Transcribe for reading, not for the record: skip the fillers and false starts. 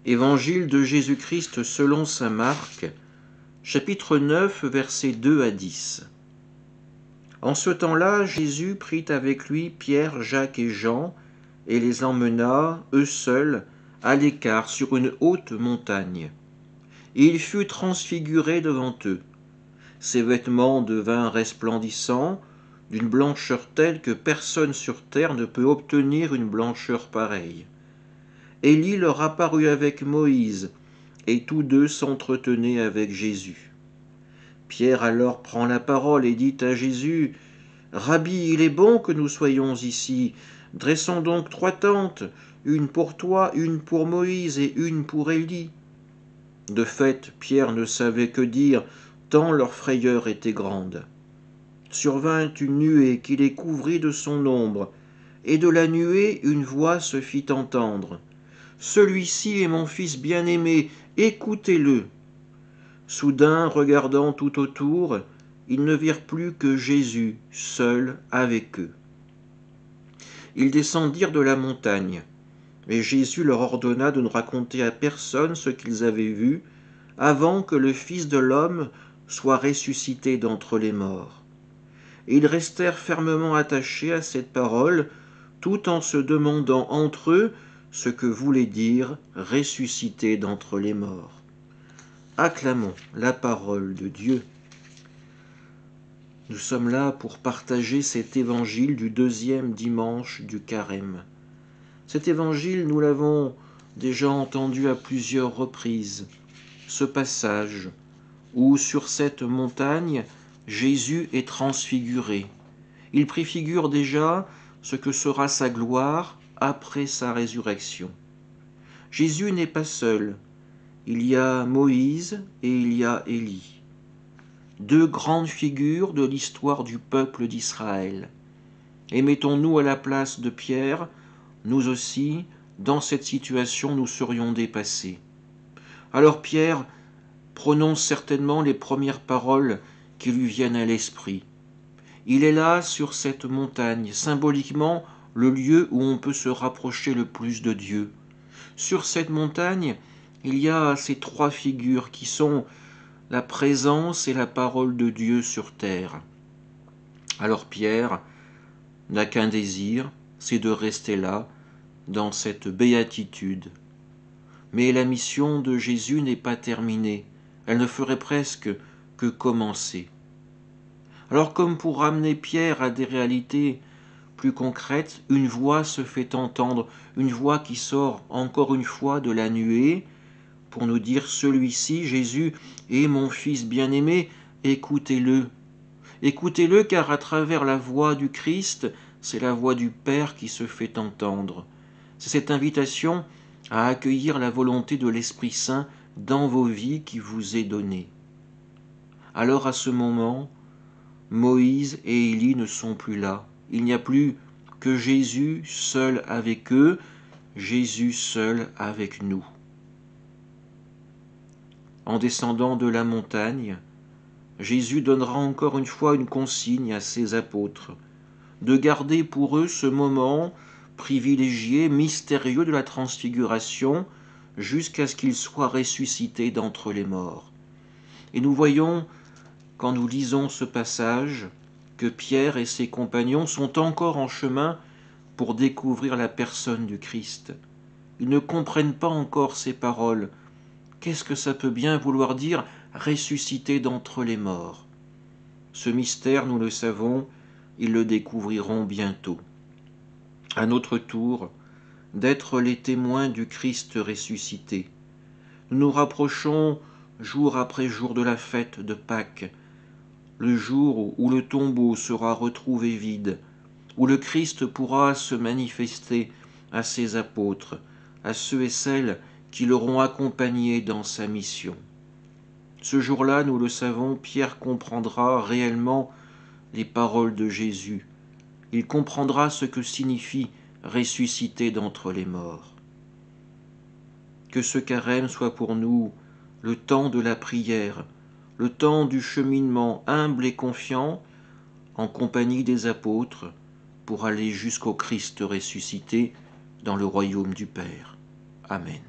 Évangile de Jésus-Christ selon saint Marc, chapitre 9, versets 2 à 10. En ce temps-là, Jésus prit avec lui Pierre, Jacques et Jean, et les emmena, eux seuls, à l'écart sur une haute montagne. Et il fut transfiguré devant eux. Ses vêtements devinrent resplendissants, d'une blancheur telle que personne sur terre ne peut obtenir une blancheur pareille. Élie leur apparut avec Moïse, et tous deux s'entretenaient avec Jésus. Pierre alors prend la parole et dit à Jésus, « Rabbi, il est bon que nous soyons ici. Dressons donc 3 tentes, une pour toi, une pour Moïse et une pour Élie. » De fait, Pierre ne savait que dire, tant leur frayeur était grande. Survint une nuée qui les couvrit de son ombre, et de la nuée une voix se fit entendre. « Celui-ci est mon fils bien-aimé, écoutez-le. » Soudain, regardant tout autour, ils ne virent plus que Jésus, seul avec eux. Ils descendirent de la montagne, et Jésus leur ordonna de ne raconter à personne ce qu'ils avaient vu, avant que le Fils de l'homme soit ressuscité d'entre les morts. Et ils restèrent fermement attachés à cette parole, tout en se demandant entre eux ce que voulait dire ressuscité d'entre les morts. Acclamons la parole de Dieu. Nous sommes là pour partager cet évangile du 2e dimanche du Carême. Cet évangile, nous l'avons déjà entendu à plusieurs reprises. Ce passage où, sur cette montagne, Jésus est transfiguré. Il préfigure déjà ce que sera sa gloire après sa résurrection. Jésus n'est pas seul. Il y a Moïse et il y a Élie. 2 grandes figures de l'histoire du peuple d'Israël. Et mettons-nous à la place de Pierre, nous aussi, dans cette situation, nous serions dépassés. Alors Pierre prononce certainement les premières paroles qui lui viennent à l'esprit. Il est là, sur cette montagne, symboliquement le lieu où on peut se rapprocher le plus de Dieu. Sur cette montagne, il y a ces 3 figures qui sont la présence et la parole de Dieu sur terre. Alors Pierre n'a qu'un désir, c'est de rester là, dans cette béatitude. Mais la mission de Jésus n'est pas terminée, elle ne ferait presque que commencer. Alors comme pour ramener Pierre à des réalités plus concrètes, une voix se fait entendre, une voix qui sort encore une fois de la nuée, pour nous dire « Celui-ci, Jésus, est mon Fils bien-aimé, écoutez-le. » Écoutez-le car à travers la voix du Christ, c'est la voix du Père qui se fait entendre. C'est cette invitation à accueillir la volonté de l'Esprit Saint dans vos vies qui vous est donnée. Alors à ce moment, Moïse et Élie ne sont plus là. Il n'y a plus que Jésus seul avec eux, Jésus seul avec nous. En descendant de la montagne, Jésus donnera encore une fois une consigne à ses apôtres, de garder pour eux ce moment privilégié, mystérieux de la transfiguration, jusqu'à ce qu'il soit ressuscité d'entre les morts. Et nous voyons, quand nous lisons ce passage, que Pierre et ses compagnons sont encore en chemin pour découvrir la personne du Christ. Ils ne comprennent pas encore ces paroles. Qu'est-ce que ça peut bien vouloir dire ressuscité d'entre les morts? Ce mystère, nous le savons, ils le découvriront bientôt. À notre tour, d'être les témoins du Christ ressuscité. Nous nous rapprochons jour après jour de la fête de Pâques, le jour où le tombeau sera retrouvé vide, où le Christ pourra se manifester à ses apôtres, à ceux et celles qui l'auront accompagné dans sa mission. Ce jour-là, nous le savons, Pierre comprendra réellement les paroles de Jésus. Il comprendra ce que signifie ressusciter d'entre les morts. Que ce carême soit pour nous le temps de la prière, le temps du cheminement humble et confiant, en compagnie des apôtres, pour aller jusqu'au Christ ressuscité dans le royaume du Père. Amen.